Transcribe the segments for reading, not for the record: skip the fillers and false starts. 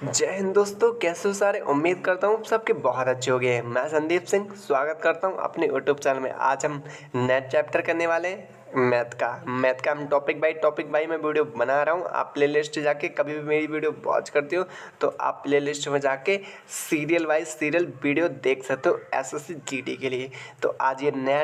जय हिंद दोस्तों, कैसे हो सारे। उम्मीद करता हूँ सबके बहुत अच्छे हो गए हैं। मैं संदीप सिंह स्वागत करता हूँ अपने यूट्यूब चैनल में। आज हम नेट चैप्टर करने वाले हैं मैथ का हम टॉपिक बाई मैं वीडियो बना रहा हूँ। आप प्लेलिस्ट जाके कभी भी मेरी वीडियो वॉच करते हो तो आप प्लेलिस्ट में जाके सीरियल वाइज सीरियल वीडियो देख सकते हो एसएससी जीडी के लिए। तो आज ये नया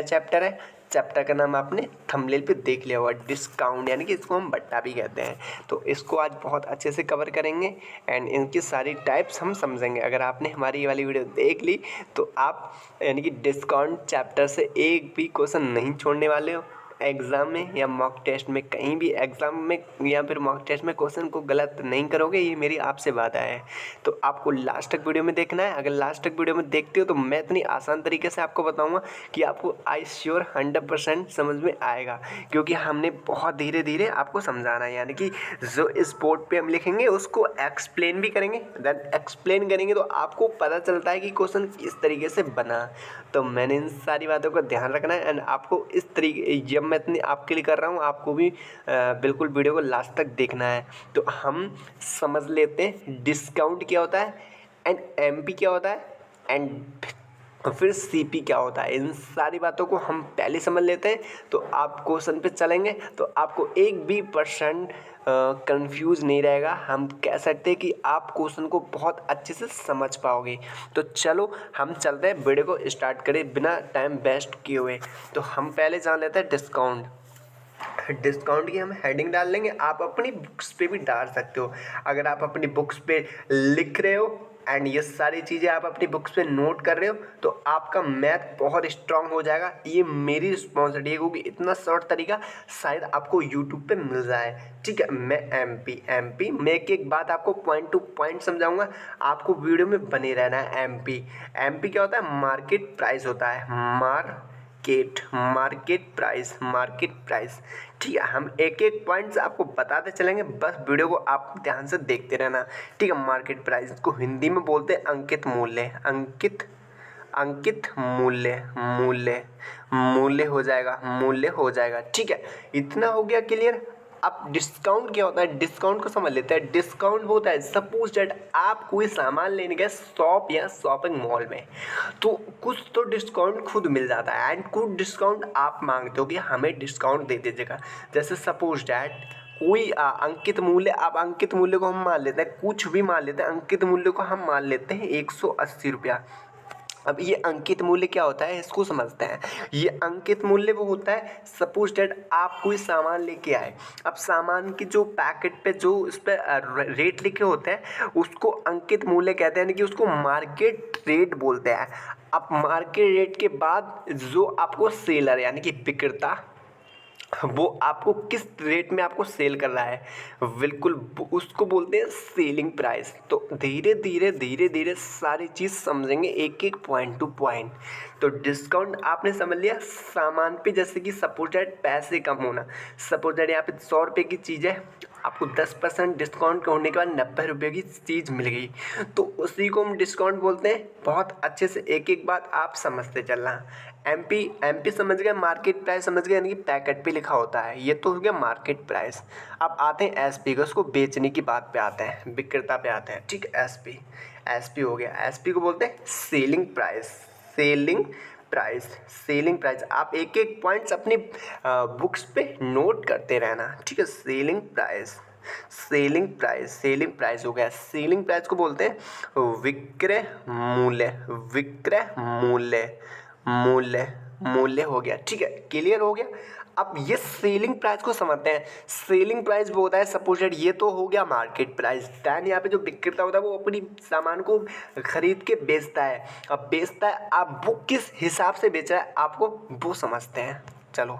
चैप्टर है। चैप्टर का नाम आपने थंबनेल पे देख लिया होगा, डिस्काउंट, यानी कि इसको हम बट्टा भी कहते हैं। तो इसको आज बहुत अच्छे से कवर करेंगे एंड इनकी सारी टाइप्स हम समझेंगे। अगर आपने हमारी ये वाली वीडियो देख ली तो आप यानी कि डिस्काउंट चैप्टर से एक भी क्वेश्चन नहीं छोड़ने वाले हो। एग्ज़ाम में या मॉक टेस्ट में, कहीं भी एग्ज़ाम में या फिर मॉक टेस्ट में क्वेश्चन को गलत नहीं करोगे, ये मेरी आपसे वादा है। तो आपको लास्ट तक वीडियो में देखना है। अगर लास्ट तक वीडियो में देखते हो तो मैं इतनी आसान तरीके से आपको बताऊंगा कि आपको आई श्योर 100% समझ में आएगा, क्योंकि हमने बहुत धीरे धीरे आपको समझाना है। यानी कि जो इस बोर्ड पे हम लिखेंगे उसको एक्सप्लेन भी करेंगे, देन एक्सप्लेन करेंगे तो आपको पता चलता है कि क्वेश्चन किस तरीके से बना। तो मैंने इन सारी बातों का ध्यान रखना है एंड आपको इस तरीके, जब मैं इतनी आपके लिए कर रहा हूँ, आपको भी बिल्कुल वीडियो को लास्ट तक देखना है। तो हम समझ लेते हैं डिस्काउंट क्या होता है एंड एमपी क्या होता है एंड फिर सीपी क्या होता है। इन सारी बातों को हम पहले समझ लेते हैं तो आप क्वेश्चन पे चलेंगे तो आपको एक भी % कंफ्यूज नहीं रहेगा। हम कह सकते हैं कि आप क्वेश्चन को बहुत अच्छे से समझ पाओगे। तो चलो हम चलते हैं, वीडियो को स्टार्ट करें बिना टाइम वेस्ट किए हुए। तो हम पहले जान लेते हैं डिस्काउंट की हम हेडिंग डाल लेंगे। आप अपनी बुक्स पे भी डाल सकते हो। अगर आप अपनी बुक्स पे लिख रहे हो एंड ये सारी चीज़ें आप अपनी बुक्स पे नोट कर रहे हो तो आपका मैथ बहुत स्ट्रांग हो जाएगा। ये मेरी रिस्पॉन्सिबिलिटी है, क्योंकि इतना शॉर्ट तरीका शायद आपको यूट्यूब पे मिल जाए। ठीक है, मैं एमपी मैं एक बात आपको पॉइंट टू पॉइंट समझाऊंगा। आपको वीडियो में बने रहना है। एमपी क्या होता है? मार्केट प्राइस होता है। Market price. ठीक है, हम एक एक पॉइंट्स आपको बताते चलेंगे, बस वीडियो को आप ध्यान से देखते रहना। ठीक है, मार्केट प्राइस को हिंदी में बोलते हैं अंकित मूल्य। अंकित मूल्य हो जाएगा। ठीक है, इतना हो गया क्लियर। अब डिस्काउंट क्या होता है, डिस्काउंट को समझ लेते हैं। डिस्काउंट वो होता है, सपोज दैट आप कोई सामान लेने गए शॉप या शॉपिंग मॉल में, तो कुछ तो डिस्काउंट खुद मिल जाता है एंड कुछ डिस्काउंट आप मांगते हो कि हमें डिस्काउंट दे दीजिएगा। जैसे सपोज दैट कोई अंकित मूल्य, आप अंकित मूल्य को हम मान लेते हैं, कुछ भी मान लेते हैं, अंकित मूल्य को हम मान लेते हैं 180 रुपया। अब ये अंकित मूल्य क्या होता है इसको समझते हैं। ये अंकित मूल्य वो होता है, सपोज डेट आप कोई सामान लेके आए। अब सामान की जो पैकेट पे जो उस पर रेट लिखे होते हैं उसको अंकित मूल्य कहते हैं, यानी कि उसको मार्केट रेट बोलते हैं। अब मार्केट रेट के बाद जो आपको सेलर यानी कि विक्रेता, वो आपको किस रेट में आपको सेल कर रहा है, बिल्कुल उसको बोलते हैं सेलिंग प्राइस। तो धीरे धीरे सारी चीज़ समझेंगे एक एक पॉइंट टू पॉइंट। तो डिस्काउंट आपने समझ लिया सामान पे, जैसे कि सपोज दैट पैसे कम होना। सपोज दैट यहाँ पे 100 रुपये की चीज़ है, आपको 10% डिस्काउंट होने के बाद 90 रुपये की चीज़ मिल गई, तो उसी को हम डिस्काउंट बोलते हैं। बहुत अच्छे से एक एक बात आप समझते चलना। एमपी समझ गए, मार्केट प्राइस समझ गए, यानी कि पैकेट पे लिखा होता है, ये तो हो गया मार्केट प्राइस। अब आते हैं एसपी को, उसको बेचने की बात पे आते हैं, विक्रेता पे आते हैं। ठीक है, एसपी हो गया। एसपी को बोलते हैं सेलिंग प्राइस। आप एक एक पॉइंट्स अपनी बुक्स पे नोट करते रहना। ठीक है, सेलिंग प्राइस हो गया। सेलिंग प्राइस को बोलते हैं विक्रय मूल्य हो गया। ठीक है, क्लियर हो गया। अब ये सेलिंग प्राइस को समझते हैं। सेलिंग प्राइस वो होता है, सपोज दैट ये तो हो गया मार्केट प्राइस, दैन यहाँ पे जो विक्रेता होता है वो अपनी सामान को खरीद के बेचता है। अब बेचता है, आप वो किस हिसाब से बेच रहा है आपको वो समझते हैं। चलो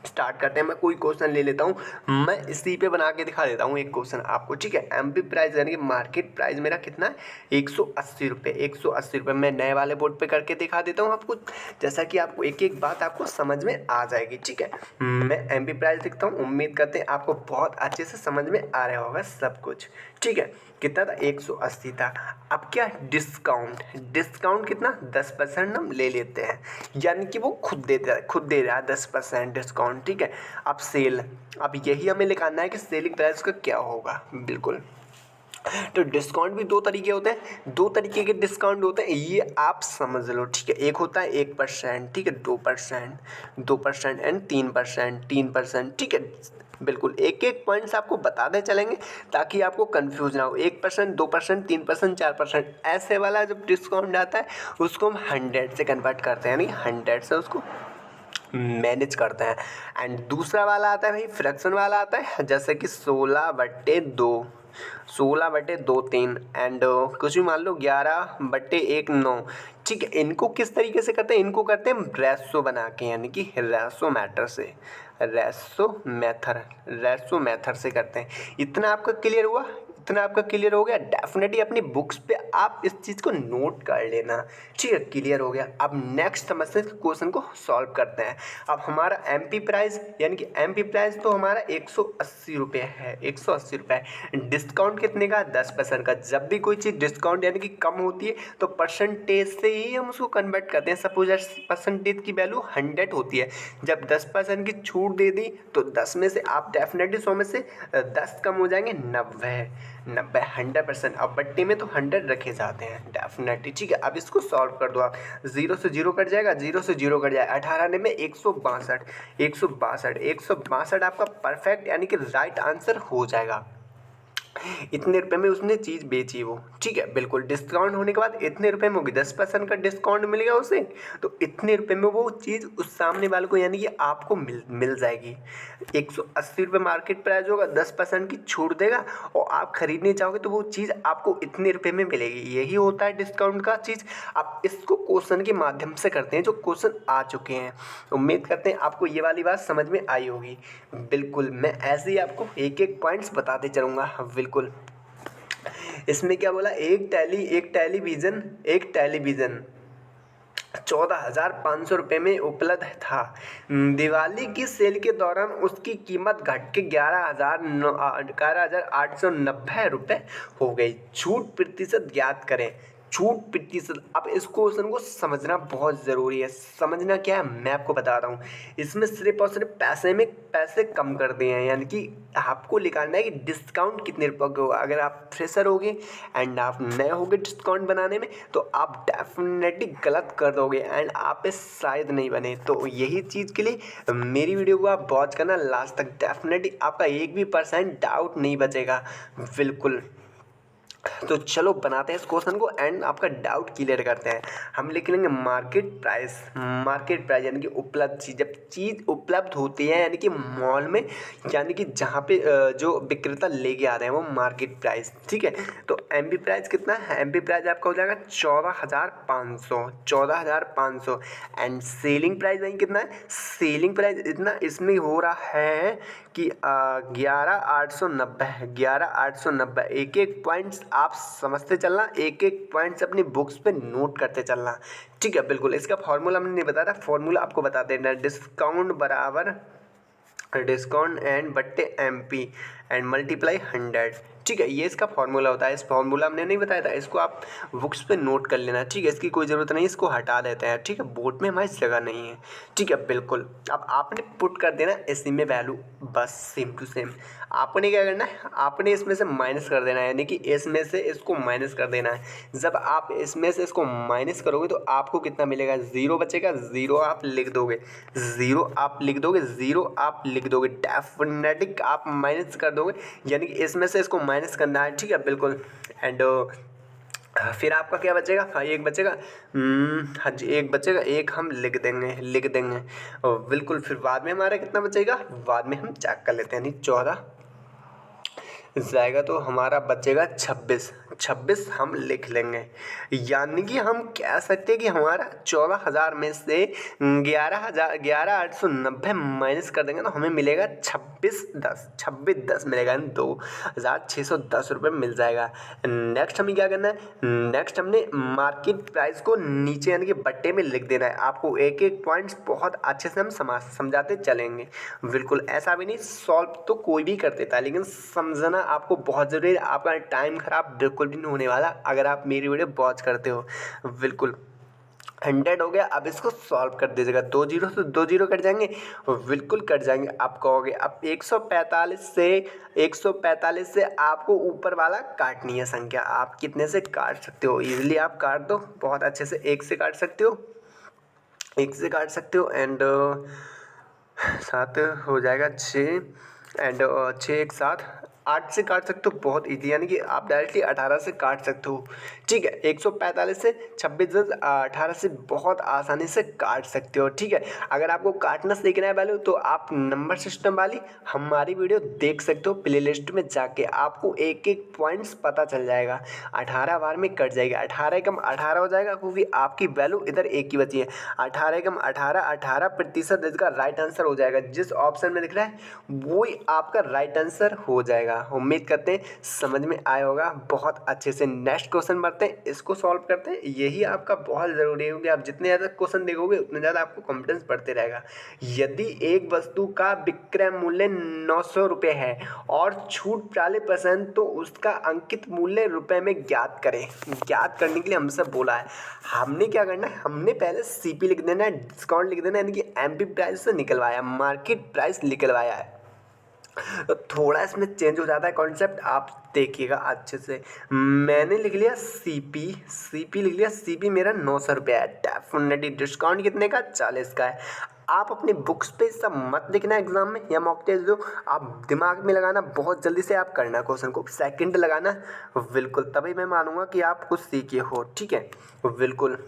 स्टार्ट करते हैं। मैं कोई क्वेश्चन ले लेता हूँ, मैं इसी पे बना के दिखा देता हूँ एक क्वेश्चन आपको। ठीक है, एमपी प्राइस यानी कि मार्केट प्राइस मेरा कितना है, 180 रुपये। 180 रुपये मैं नए वाले बोर्ड पे करके दिखा देता हूँ आपको, जैसा कि आपको एक एक बात आपको समझ में आ जाएगी। ठीक है, मैं एमपी प्राइस लिखता हूँ, उम्मीद करते हैं आपको बहुत अच्छे से समझ में आ रहा होगा सब कुछ। ठीक है, कितना था, 180 था। अब क्या डिस्काउंट कितना, 10% हम ले लेते हैं, यानी कि वो खुद दे रहा है 10% डिस्काउंट। ठीक है, अब सेल, अब यही हमें लिखाना है कि सेलिंग प्राइस का क्या होगा। बिल्कुल तो डिस्काउंट भी दो तरीके होते हैं, दो तरीके के डिस्काउंट होते हैं, ये आप समझ लो, ठीक है। एक होता है 1%, ठीक है, 2% एंड 3%, ठीक है। बिल्कुल एक एक पॉइंट्स आपको बताते चलेंगे ताकि आपको कंफ्यूज ना हो। 1%, 2%, 3%, 4% ऐसे वाला जब डिस्काउंट आता है उसको हम 100 से कन्वर्ट करते हैं, यानी 100 से उसको मैनेज करते हैं। एंड दूसरा वाला आता है भाई, फ्रैक्शन वाला आता है, जैसे कि 16/2, 16/2 3 एंड कुछ भी मान लो 11/1 9, ठीक है। इनको किस तरीके से करते हैं, इनको करते हैं रेसो बना के, यानी कि रेसो मैथड से करते हैं। इतना आपका क्लियर हुआ, इतना आपका क्लियर हो गया। डेफिनेटली अपनी बुक्स पे आप इस चीज़ को नोट कर लेना, ठीक है। क्लियर हो गया। अब नेक्स्ट समझते हैं, क्वेश्चन को सॉल्व करते हैं। अब हमारा एमपी प्राइस, यानी कि एमपी प्राइस तो हमारा 180 रुपये है, 180 रुपये। डिस्काउंट कितने का, 10% का। जब भी कोई चीज़ डिस्काउंट यानी कि कम होती है तो परसेंटेज से ही हम उसको कन्वर्ट करते हैं। सपोज परसेंटेज की वैल्यू 100 होती है, जब 10% की छूट दे दी तो 10 में से आप डेफिनेटली 100 में से 10 कम हो जाएंगे, 90 100%। अब बट्टे में तो 100 रखे जाते हैं डेफिनेटली, ठीक है। अब इसको सॉल्व कर दो आप, 0 से 0 कट जाएगा, 0 से 0 कट जाएगा, 18 में 162 आपका परफेक्ट यानी कि राइट आंसर हो जाएगा। इतने रुपए में उसने चीज़ बेची वो, ठीक है। बिल्कुल डिस्काउंट होने के बाद इतने रुपए में होगी, 10% का डिस्काउंट मिल गया उसे, तो इतने रुपए में वो चीज़ उस सामने वाले को यानी कि आपको मिल जाएगी। 180 रुपये मार्केट प्राइस होगा, 10% की छूट देगा और आप खरीदने चाहोगे तो वो चीज़ आपको इतने रुपए में मिलेगी। यही होता है डिस्काउंट का चीज़। आप इसको क्वेश्चन के माध्यम से करते हैं, जो क्वेश्चन आ चुके हैं। उम्मीद करते हैं आपको ये वाली बात समझ में आई होगी। बिल्कुल मैं ऐसे ही आपको एक एक पॉइंट्स बताते चलूँगा। बिल्कुल इसमें क्या बोला, एक टेलीविज़न 14,500 रुपये में उपलब्ध था। दिवाली की सेल के दौरान उसकी कीमत घट के 11,890 रुपये हो गई। छूट प्रतिशत ज्ञात करें। छूट प्रतिशत, अब इस क्वेश्चन को समझना बहुत ज़रूरी है। समझना क्या है मैं आपको बता रहा हूँ। इसमें सिर्फ और सिर्फ पैसे कम कर दिए हैं, यानी कि आपको निकालना है कि डिस्काउंट कितने रुपये का होगा। अगर आप फ्रेशर होगे एंड आप नए होगे डिस्काउंट बनाने में तो आप डेफिनेटली गलत कर दोगे एंड आप पे शायद नहीं बने। तो यही चीज़ के लिए मेरी वीडियो को आप वॉच करना लास्ट तक, डेफिनेटली आपका 1% डाउट नहीं बचेगा। बिल्कुल तो चलो बनाते हैं इस क्वेश्चन को एंड आपका डाउट क्लियर करते हैं। हम लिख लेंगे मार्केट प्राइस यानी कि उपलब्ध चीज़, जब चीज़ उपलब्ध होती है यानी कि मॉल में, यानी कि जहाँ पे जो विक्रेता लेके आ रहे हैं वो मार्केट प्राइस, ठीक है। तो एमपी प्राइस कितना है, एमपी प्राइस आपका हो जाएगा 14,500 एंड सेलिंग प्राइस वही कितना है, सेलिंग प्राइस इतना इसमें हो रहा है कि 11,890। एक एक पॉइंट्स आप समझते चलना, एक एक पॉइंट्स अपनी बुक्स पे नोट करते चलना, ठीक है। बिल्कुल इसका फॉर्मूला हमने नहीं बताया था, फॉर्मूला आपको बता देना। डिस्काउंट बराबर डिस्काउंट एंड बट्टे एमपी एंड मल्टीप्लाई 100, ठीक है। ये इसका फॉर्मूला होता है। इस फॉर्मूला हमने नहीं बताया था, इसको आप बुक्स पे नोट कर लेना, ठीक है। इसकी कोई ज़रूरत नहीं, इसको हटा देते हैं, ठीक है। बोर्ड में हमारी जगह नहीं है, ठीक है। बिल्कुल अब आपने पुट कर देना इसी में वैल्यू, बस सेम टू सेम। आपने क्या करना है, आपने इसमें से माइनस कर देना है, यानी कि इसमें से इसको माइनस कर देना है। जब आप इसमें से इसको माइनस करोगे तो आपको कितना मिलेगा, 0 बचेगा। 0 आप लिख दोगे, 0 आप लिख दोगे, डेफिनेटली आप माइनस कर दोगे, यानी कि इसमें से इसको माइनस करना है, ठीक है। बिल्कुल एंड फिर आपका क्या बचेगा, हाँ एक बचेगा, हाँ जी एक बचेगा, एक हम लिख देंगे और बिल्कुल फिर बाद में हमारा कितना बचेगा, बाद में हम चेक कर लेते हैं। यानी 14 जाएगा तो हमारा बचेगा 26 हम लिख लेंगे। यानी कि हम कह सकते हैं कि हमारा 14,000 में से 11,890 माइनस कर देंगे तो हमें मिलेगा 2610 मिलेगा, यानी 2,610 रुपये मिल जाएगा। नेक्स्ट हमें क्या करना है, नेक्स्ट हमने मार्केट प्राइस को नीचे यानी कि बट्टे में लिख देना है। आपको एक एक पॉइंट्स बहुत अच्छे से हम समझाते चलेंगे। बिल्कुल ऐसा भी नहीं, सॉल्व तो कोई भी कर देता है लेकिन समझना आपको बहुत ज़रूरी है। आपका टाइम ख़राब बिल्कुल भी नहीं होने वाला अगर आप मेरी वीडियो वॉच करते हो। बिल्कुल 100 हो गया। अब इसको सॉल्व कर दीजिएगा, 2 जीरो से 2 जीरो कट जाएंगे, बिल्कुल कट जाएंगे। आप कहोगे अब 145 से आपको ऊपर वाला काटनी है संख्या। आप कितने से काट सकते हो? इजीली आप काट दो बहुत अच्छे से, 1 से काट सकते हो, 1 से काट सकते हो एंड 7 हो जाएगा 6 एंड 6 1 7 8 से काट सकते हो, बहुत इजी, यानी कि आप डायरेक्टली 18 से काट सकते हो। ठीक है, 145 से 26 18 से बहुत आसानी से काट सकते हो। ठीक है, अगर आपको काटना सीखना है वैल्यू तो आप नंबर सिस्टम वाली हमारी वीडियो देख सकते हो, प्ले लिस्ट में जाके आपको एक एक पॉइंट्स पता चल जाएगा। 18 बार में कट जाएगा, 18 कम 18 हो जाएगा, क्योंकि आपकी वैल्यू इधर एक ही बची है। 18 कम 18 18% इसका राइट आंसर हो जाएगा। जिस ऑप्शन में दिख रहा है वही आपका राइट आंसर हो जाएगा। उम्मीद करते हैं समझ में आया होगा बहुत अच्छे से। नेक्स्ट क्वेश्चन बढ़ते हैं, इसको सॉल्व करते हैं। यही आपका बहुत ज़रूरी है, क्योंकि आप जितने ज़्यादा क्वेश्चन देखोगे उतने ज़्यादा आपको कॉन्फिडेंस बढ़ते रहेगा। यदि एक वस्तु का विक्रय मूल्य 900 रुपये है और छूट 40%, तो उसका अंकित मूल्य रुपए में ज्ञात करें। ज्ञात करने के लिए हमसे बोला है, हमने क्या करना है, हमने पहले सीपी लिख देना है, डिस्काउंट लिख देना है, यानी कि एमपी प्राइस से निकलवाया, मार्केट प्राइस निकलवाया है। तो थोड़ा इसमें चेंज हो जाता है कॉन्सेप्ट, आप देखिएगा अच्छे से। मैंने लिख लिया सीपी लिख लिया, सीपी मेरा 900 रुपये है। डेफिनेटली डिस्काउंट कितने का? 40 का है। आप अपनी बुक्स पे सब मत लिखना एग्जाम में या मॉक टेस्ट दो, आप दिमाग में लगाना, बहुत जल्दी से आप करना क्वेश्चन को, सेकंड लगाना, बिल्कुल तभी मैं मानूंगा कि आप कुछ सीखे हो। ठीक है, बिल्कुल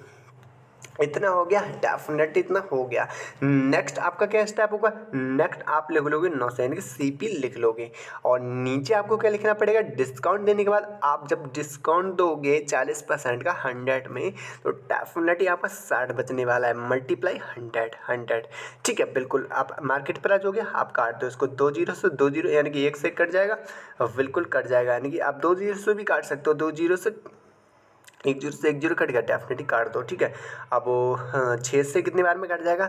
इतना हो गया, डेफिनेटली इतना हो गया। नेक्स्ट आपका क्या स्टेप होगा? नेक्स्ट आप लिख लोगे 900, यानी कि सीपी लिख लोगे, और नीचे आपको क्या लिखना पड़ेगा? डिस्काउंट देने के बाद आप जब डिस्काउंट दोगे 40% का 100 में, तो डेफिनेटली आपका 60 बचने वाला है, मल्टीप्लाई 100। ठीक है, बिल्कुल आप मार्केट प्राइस हो गया, आप काट दो इसको 2 जीरो से 2 जीरो, यानी कि 1 से कट जाएगा, बिल्कुल कट जाएगा, यानी कि आप 2 जीरो से भी काट सकते हो, 2 जीरो से 1 जीरो से 1 जीरो कट गया, डेफिनेटली काट दो। ठीक है, अब वो 6 से कितने बार में कट जाएगा?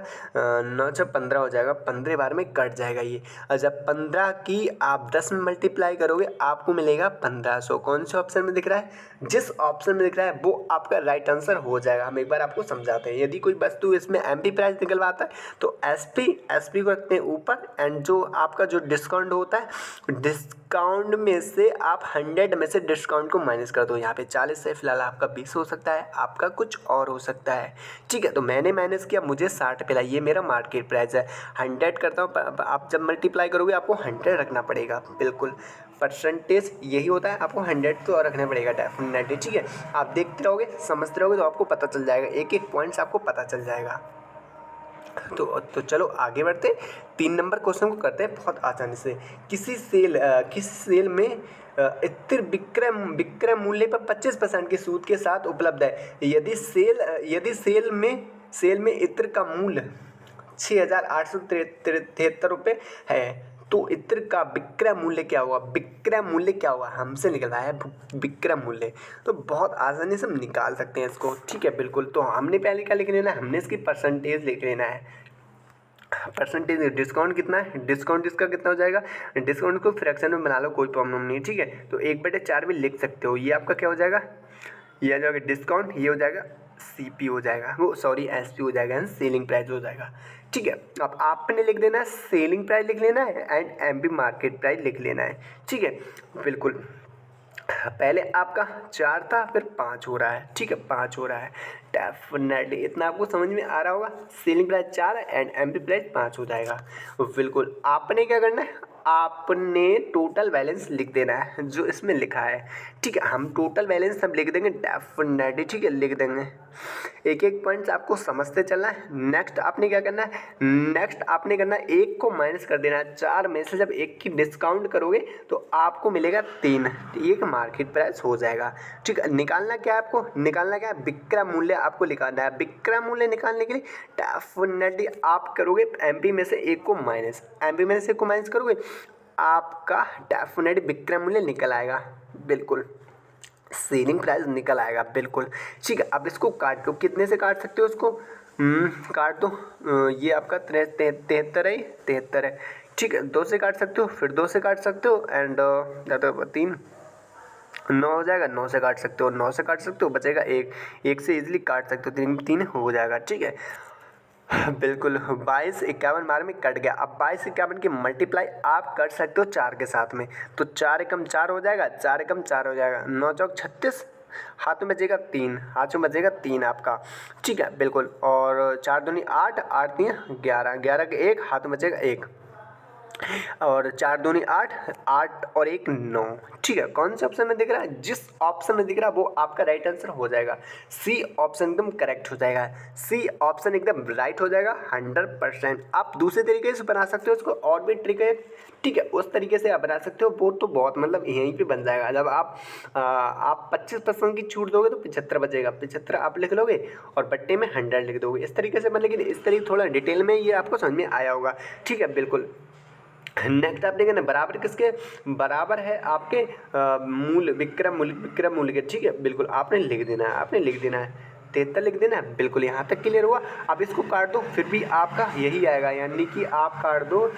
9 से 15 हो जाएगा, 15 बार में कट जाएगा ये। और जब 15 की आप 10 में मल्टीप्लाई करोगे आपको मिलेगा 1500। कौन से ऑप्शन में दिख रहा है? जिस ऑप्शन में दिख रहा है वो आपका राइट आंसर हो जाएगा। हम एक बार आपको समझाते हैं। यदि कोई वस्तु इसमें एमपी प्राइस निकलवाता है तो एसपी को रखते हैं ऊपर, एंड जो आपका जो डिस्काउंट होता है, डिस्काउंट में से आप 100 में से डिस्काउंट को माइनस कर दो। यहाँ पे 40 है, फिलहाल आपका 20 हो सकता है, आपका कुछ और हो सकता है। ठीक है, तो मैंने माइनस किया, मुझे 60 मिला, ये मेरा मार्केट प्राइस है। 100 करता हूँ, आप जब मल्टीप्लाई करोगे आपको 100 रखना पड़ेगा, बिल्कुल परसेंटेज यही होता है, आपको 100 तो और रखना पड़ेगा डेफिनेटली। ठीक है, आप देखते रहोगे, समझते रहोगे तो आपको पता चल जाएगा, एक एक पॉइंट्स आपको पता चल जाएगा। तो चलो आगे बढ़ते, 3 नंबर क्वेश्चन को करते हैं बहुत आसानी से। किसी सेल में इत्र विक्रय मूल्य पर 25% की सूद के साथ उपलब्ध है। यदि सेल में इत्र का मूल्य 6,873 रुपये है, तो इत्र का विक्रय मूल्य क्या हुआ? विक्रय मूल्य क्या हुआ? हमसे निकलता है विक्रय मूल्य, तो बहुत आसानी से हम निकाल सकते हैं इसको। ठीक है, बिल्कुल। तो हमने पहले क्या लिख लेना है? हमने इसकी परसेंटेज लिख लेना है। परसेंटेज डिस्काउंट कितना है? डिस्काउंट इसका कितना हो जाएगा? डिस्काउंट को फ्रैक्शन में बना लो, कोई प्रॉब्लम नहीं है। ठीक है, तो 1/4 भी लिख सकते हो। ये आपका क्या हो जाएगा? ये आ जाएगा डिस्काउंट, ये हो जाएगा सीपी हो जाएगा, वो सॉरी एसपी हो जाएगा, सेलिंग प्राइस हो जाएगा। ठीक है, अब आपने लिख देना है सेलिंग प्राइस लिख लेना है एंड एमपी मार्केट प्राइस लिख लेना है। ठीक है, बिल्कुल। पहले आपका 4 था, फिर 5 हो रहा है। ठीक है, 5 हो रहा है, डेफिनेटली इतना आपको समझ में आ रहा होगा। Selling price 4 and MP price 5 हो जाएगा, बिल्कुल। आपने क्या करना है? आपने टोटल बैलेंस लिख देना है जो इसमें लिखा है। ठीक है, हम टोटल बैलेंस सब लिख देंगे डेफिनेटली। ठीक है, लिख देंगे, एक एक पॉइंट्स आपको समझते चलना है। नेक्स्ट आपने क्या करना है? नेक्स्ट आपने करना है 1 को माइनस कर देना है। 4 में से जब 1 की डिस्काउंट करोगे तो आपको मिलेगा 3, एक मार्केट प्राइस हो जाएगा। ठीक है, निकालना क्या है आपको? निकालना क्या है? विक्रय मूल्य आपको निकालना है। विक्रय मूल्य निकालने के लिए डेफिनेटली आप करोगे एमपी में से 1 को माइनस, एमपी में से 1 को माइनस करोगे आपका डेफिनेटली विक्रय मूल्य निकल आएगा, बिल्कुल सेलिंग प्राइस निकल आएगा, बिल्कुल। ठीक है, अब इसको काट दो, कितने से काट सकते हो इसको? काट दो, ये आपका 73 है। ठीक है, 2 से काट सकते हो, फिर 2 से काट सकते हो एंड 3 9 हो जाएगा, 9 से काट सकते हो, 9 से काट सकते हो, बचेगा 1, 1 से इजीली काट सकते हो, 3 3 हो जाएगा। ठीक है, बिल्कुल 22 51 बार में कट गया। अब 22 51 की मल्टीप्लाई आप कर सकते हो 4 के साथ में, तो 4 एकम 4 हो जाएगा, 4 एकम 4 हो जाएगा, 9 चौक 36, हाथों में बचेगा 3, हाथों में बचेगा 3 आपका। ठीक है बिल्कुल, और 4 दूनी 8, 8 3 11, 11 के 1, हाथों में बचेगा 1, और 4 दूनी 8, 8 और 1 9। ठीक है, कौन से ऑप्शन में दिख रहा है? जिस ऑप्शन में दिख रहा है वो आपका राइट आंसर हो जाएगा। सी ऑप्शन एकदम करेक्ट हो जाएगा, सी ऑप्शन एकदम राइट हो जाएगा 100%। आप दूसरे तरीके से बना सकते हो इसको, और भी ट्रिक है। ठीक है, उस तरीके से आप बना सकते हो, वो तो बहुत मतलब यहीं पे बन जाएगा। जब आप 25% की छूट दोगे तो 75 बचेगा, 75 आप लिख लोगे और बट्टे में 100 लिख दोगे, इस तरीके से। लेकिन इस तरीके थोड़ा डिटेल में ये आपको समझ में आया होगा। ठीक है बिल्कुल। नेक्स्ट आप देखेंगे ना, बराबर किसके बराबर है? आपके मूल विक्रम मूल के। ठीक है बिल्कुल, आपने लिख देना है, आपने लिख देना है 73 लिख देना है। बिल्कुल, यहाँ तक क्लियर हुआ। अब इसको काट दो, फिर भी आपका यही आएगा, यानी कि आप काट दो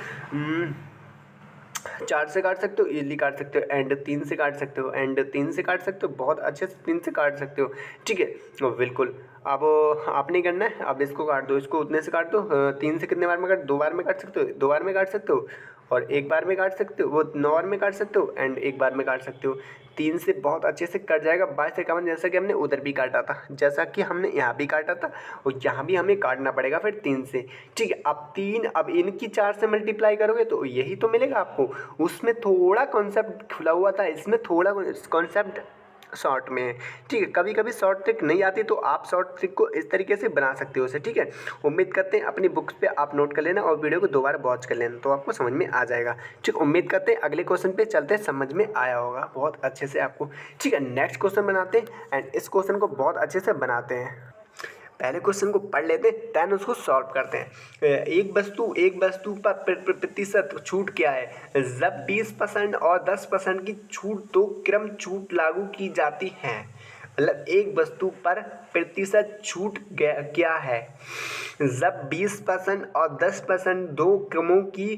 4 से काट सकते हो, इजीली काट सकते हो, एंड 3 से काट सकते हो, एंड 3 से काट सकते हो, बहुत अच्छे से 3 से काट सकते हो। ठीक है, तो बिल्कुल। अब आपने करना है, अब इसको काट दो, इसको उतने से काट दो। 3 से कितने बार में काट? 2 बार में काट सकते हो, 2 बार में काट सकते हो, और 1 बार में काट सकते हो, वो 9 बार में काट सकते हो, एंड 1 बार में काट सकते हो। 3 से बहुत अच्छे से कट जाएगा 22 51, जैसा कि हमने उधर भी काटा था, जैसा कि हमने यहाँ भी काटा था, और यहाँ भी हमें काटना पड़ेगा फिर 3 से। ठीक है, अब 3, अब इनकी 4 से मल्टीप्लाई करोगे तो यही तो मिलेगा आपको। उसमें थोड़ा कॉन्सेप्ट खुला हुआ था, इसमें थोड़ा कॉन्सेप्ट शॉर्ट में है। ठीक है, कभी कभी शॉर्ट ट्रिक नहीं आती तो आप शॉर्ट ट्रिक को इस तरीके से बना सकते हो उसे। ठीक है, उम्मीद करते हैं अपनी बुक्स पे आप नोट कर लेना और वीडियो को दोबारा वॉच कर लेना, तो आपको समझ में आ जाएगा। ठीक, उम्मीद करते हैं अगले क्वेश्चन पे चलते हैं, समझ में आया होगा बहुत अच्छे से आपको। ठीक है, नेक्स्ट क्वेश्चन बनाते हैं, एंड इस क्वेश्चन को बहुत अच्छे से बनाते हैं। पहले क्वेश्चन को पढ़ लेते हैं, देन उसको सॉल्व करते हैं। एक वस्तु पर प्रतिशत छूट क्या है? जब 20% और 10% की छूट, दो क्रम छूट लागू की जाती है। मतलब एक वस्तु पर प्रतिशत छूट क्या है? जब 20% और 10% दो क्रमों की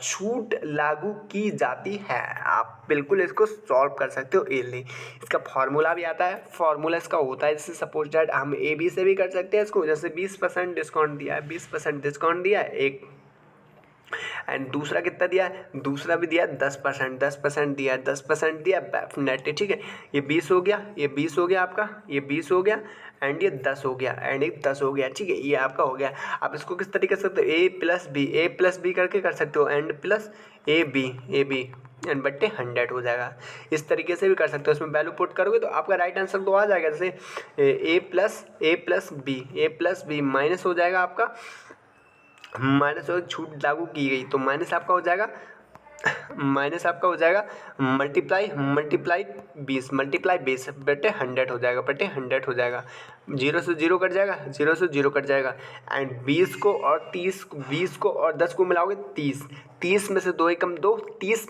छूट लागू की जाती है। आप बिल्कुल इसको सॉल्व कर सकते हो इजीली। इसका फॉर्मूला भी आता है, फॉर्मूला इसका होता है, जैसे सपोज दैट हम ए बी से भी कर सकते हैं इसको। जैसे 20% डिस्काउंट दिया है, 20% डिस्काउंट दिया है एक, एंड दूसरा कितना दिया है? दूसरा भी दिया 10%, 10% दिया है, 10% दिया डेफिनेटली। ठीक है, ये 20 हो गया, ये 20 हो गया आपका, ये 20 हो गया, एंड ये 10 हो गया, एंड ये 10 हो गया। ठीक है, ये आपका हो गया। आप इसको किस तरीके से सकते हो? ए प्लस बी करके कर सकते हो, and plus A B and बट्टे 100 हो जाएगा। इस तरीके से भी कर सकते हो, इसमें वैल्यू पुट करोगे तो आपका राइट आंसर तो आ जाएगा। जैसे ए प्लस बी माइनस हो जाएगा आपका, माइनस हो, छूट लागू की गई तो माइनस आपका हो जाएगा, माइनस आपका हो जाएगा मल्टीप्लाई 20 बटे 100 हो जाएगा, बटे 100 हो जाएगा। 0 से 0 कट जाएगा, 0 से 0 कट जाएगा, एंड 20 को और 10 को मिलाओगे 30 में से 2 एकम 2, 30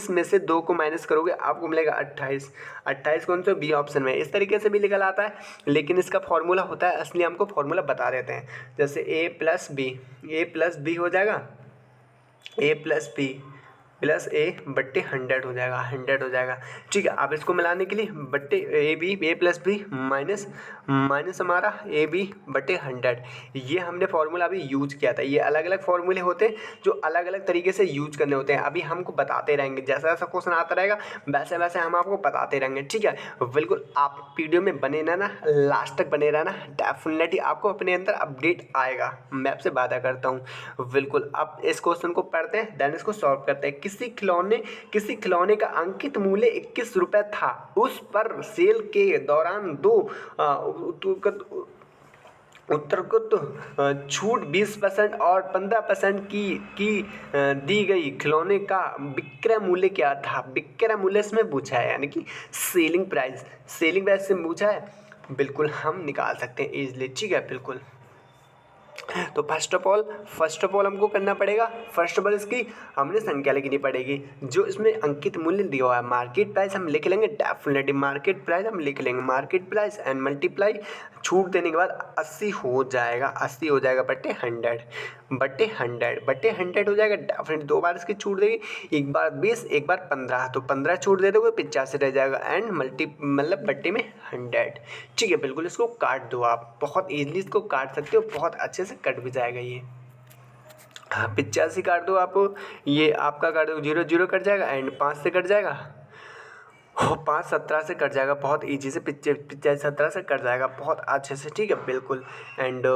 में से 2 को माइनस करोगे, आपको मिलेगा 28 कौन सा? बी ऑप्शन में। इस तरीके से भी निकल आता है, लेकिन इसका फॉर्मूला होता है, असली हमको फॉर्मूला बता देते हैं। जैसे ए प्लस बी हो जाएगा, ए प्लस ए बट्टे 100 हो जाएगा, 100 हो जाएगा। ठीक है, अब इसको मिलाने के लिए बट्टे ए प्लस बी माइनस हमारा ए बी बट्टे 100, ये हमने फॉर्मूला अभी यूज किया था। ये अलग अलग फॉर्मूले होते हैं जो अलग अलग तरीके से यूज करने होते हैं। अभी हमको बताते रहेंगे, जैसा जैसा क्वेश्चन आता रहेगा वैसे वैसे हम आपको बताते रहेंगे। ठीक है, बिल्कुल आप वीडियो में बने रहना, लास्ट तक बने रहना, डेफिनेटली आपको अपने अंदर अपडेट आएगा, मैं आपसे वादा करता हूँ। बिल्कुल, अब इस क्वेश्चन को पढ़ते हैं, देन इसको सॉल्व करते हैं। किसी खिलौने का अंकित मूल्य 21 रुपये था, उस पर सेल के दौरान उत्तरोत्तर छूट 20% और 15% की दी गई। खिलौने का विक्रय मूल्य क्या था? विक्रय मूल्य इसमें पूछा है, यानी कि सेलिंग प्राइस से पूछा है। बिल्कुल हम निकाल सकते हैं इजीली। ठीक है, बिल्कुल। तो फर्स्ट ऑफ ऑल हमको करना पड़ेगा, फर्स्ट ऑफ ऑल इसकी हमने संख्या लिखनी पड़ेगी, जो इसमें अंकित मूल्य दिया हुआ है। मार्केट प्राइस हम लिख लेंगे, डेफिनेटली मार्केट प्राइस हम लिख लेंगे, मार्केट प्राइस एंड मल्टीप्लाई छूट देने के बाद 80 हो जाएगा, 80 हो जाएगा बटे 100। बटे 100 हो जाएगा। डेफिनेट 2 बार इसकी छूट देगी, एक बार 20 एक बार 15, तो 15 छूट दे दोगे 85 रह जाएगा एंड मतलब बट्टे में 100। ठीक है, बिल्कुल इसको काट दो आप, बहुत ईजिली इसको काट सकते हो, बहुत अच्छे से कट भी जाएगा ये। हाँ 85 काट दो आप, ये आपका काट दो 0 0 कट जाएगा एंड 5 से कट जाएगा, 5 17 से कट जाएगा, बहुत ईजी से 85 17 से कट जाएगा बहुत अच्छे से। ठीक है बिल्कुल एंड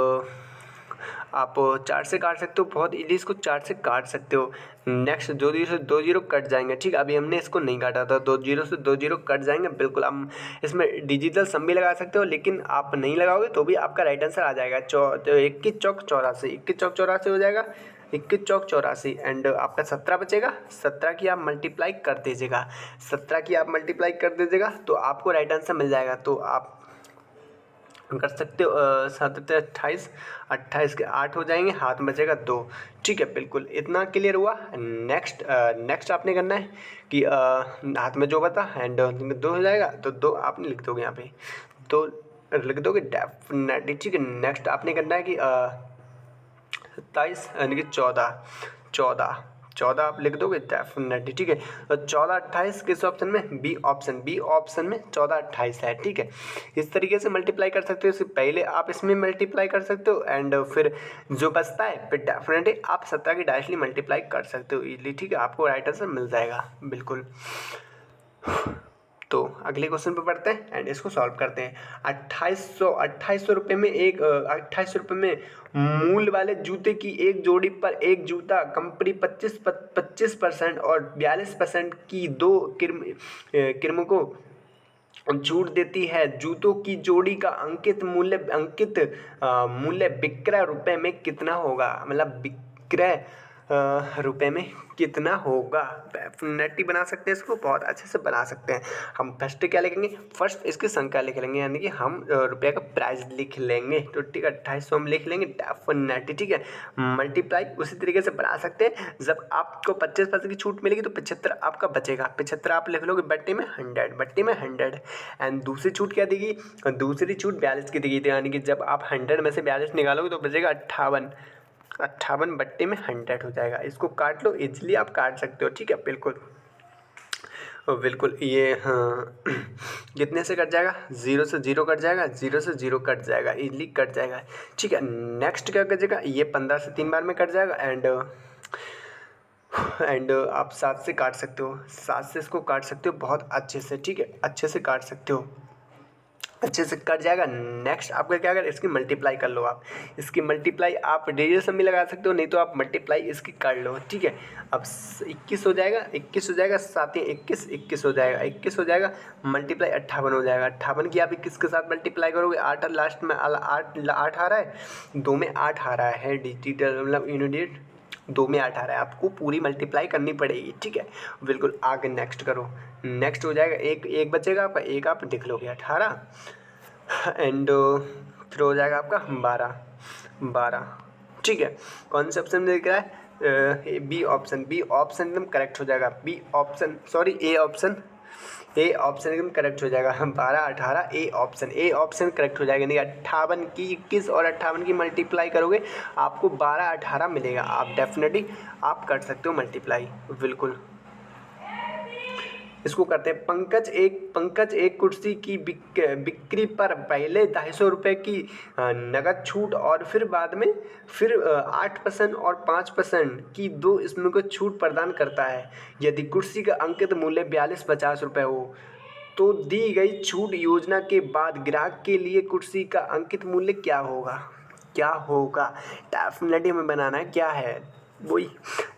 आप 4 से काट सकते हो, बहुत ईजी इसको 4 से काट सकते हो। नेक्स्ट 2 0 से 2 0 कट जाएंगे। ठीक है, अभी हमने इसको नहीं काटा था, 2 0 से 2 0 कट जाएंगे बिल्कुल। हम इसमें डिजिटल सम भी लगा सकते हो, लेकिन आप नहीं लगाओगे तो भी आपका राइट आंसर आ जाएगा। 21 चौक 84, 21 चौक 84 हो जाएगा, 21 चौक 84 एंड आपका 17 बचेगा। 17 की आप मल्टीप्लाई कर दीजिएगा, 17 की आप मल्टीप्लाई कर दीजिएगा तो आपको राइट आंसर मिल जाएगा। तो आप कर सकते हो 7 28, 28 के 8 हो जाएंगे, हाथ में बचेगा 2। ठीक है बिल्कुल, इतना क्लियर हुआ। नेक्स्ट आपने करना है कि हाथ में जो बता एंड 2 हो जाएगा, तो 2 आपने लिख दोगे यहाँ पे, 2 लिख दोगे डेफिनेटली। ठीक है, नेक्स्ट आपने करना है कि 27 यानी कि 14 आप लिख दोगे डेफिनेटली। ठीक है, तो 14 28 किस ऑप्शन में, बी ऑप्शन में 14 28 है। ठीक है, इस तरीके से मल्टीप्लाई कर सकते हो, इससे पहले आप इसमें मल्टीप्लाई कर सकते हो एंड फिर जो बचता है फिर डेफिनेटली आप 17 की डायरेक्टली मल्टीप्लाई कर सकते हो इजीली। ठीक है, आपको राइट आंसर मिल जाएगा बिल्कुल। तो अगले क्वेश्चन पे पढ़ते हैं एंड इसको सॉल्व करते हैं। 2800 रुपये में 2800 रुपये में मूल वाले जूते की एक जोड़ी पर एक जूता कंपनी 25% और 42% की 2 किरम को छूट देती है। जूतों की जोड़ी का अंकित मूल्य विक्रय रुपए में कितना होगा, मतलब विक्रय रुपए में कितना होगा। डेफिनेटली बना सकते हैं इसको, बहुत अच्छे से बना सकते हैं। हम फर्स्ट क्या लिखेंगे, फर्स्ट इसकी संख्या लिख लेंगे, यानी कि हम रुपये का प्राइस लिख लेंगे। तो ठीक है 2800 हम लिख लेंगे डेफिनेटली। ठीक है, मल्टीप्लाई उसी तरीके से बना सकते हैं। जब आपको 25% की छूट मिलेगी तो 75 आपका बचेगा, 75 आप लिख लोगे बट्टे में 100 एंड दूसरी छूट क्या देगी, दूसरी छूट 42 की देगी, यानी कि जब आप 100 में से 42 निकालोगे तो बचेगा 58 बट्टे में 100 हो जाएगा। इसको काट लो, इजीली आप काट सकते हो। ठीक है बिल्कुल ये हाँ कितने से कट जाएगा, 0 से 0 कट जाएगा, 0 से 0 कट जाएगा, इजीली कट जाएगा। ठीक है, नेक्स्ट क्या कटेगा, ये 15 से 3 बार में कट जाएगा एंड आप 7 से काट सकते हो, 7 से इसको काट सकते हो बहुत अच्छे से। ठीक है, अच्छे से काट सकते हो, अच्छे से कट जाएगा। नेक्स्ट आपका क्या कर, इसकी मल्टीप्लाई कर लो आप, इसकी मल्टीप्लाई आप डिजिटल सम भी लगा सकते हो, नहीं तो आप मल्टीप्लाई इसकी कर लो। ठीक है, अब 21 हो जाएगा, 7 21 हो जाएगा, 21 हो जाएगा, मल्टीप्लाई 58 हो जाएगा। 58 की आप 21 के साथ मल्टीप्लाई करोगे, 8 लास्ट में 8 आ रहा है, 2 में 8 आ रहा है, डिजिटल मतलब यूनिट 2 में 8 आ रहा है, आपको पूरी मल्टीप्लाई करनी पड़ेगी। ठीक है बिल्कुल, आगे नेक्स्ट करो, नेक्स्ट हो जाएगा, एक बचेगा आपका, एक आप लिख लोगे 18 एंड फिर हो जाएगा आपका 12। ठीक है, कौन से ऑप्शन में दिख रहा है, बी ऑप्शन एकदम करेक्ट हो जाएगा। ए ऑप्शन एकदम करेक्ट हो जाएगा। 12 18 ए ऑप्शन करेक्ट हो जाएगा। नहीं 58 की 21 और 58 की मल्टीप्लाई करोगे आपको 12 18 मिलेगा। आप डेफिनेटली आप कर सकते हो मल्टीप्लाई बिल्कुल। इसको करते हैं, पंकज एक कुर्सी की बिक्री पर पहले 250 रुपये की नगद छूट और फिर बाद में 8% और 5% की 2 इसमें को छूट प्रदान करता है। यदि कुर्सी का अंकित मूल्य 4250 रुपये हो तो दी गई छूट योजना के बाद ग्राहक के लिए कुर्सी का अंकित मूल्य क्या होगा। डेफिनेटली हमें बनाना है क्या है वही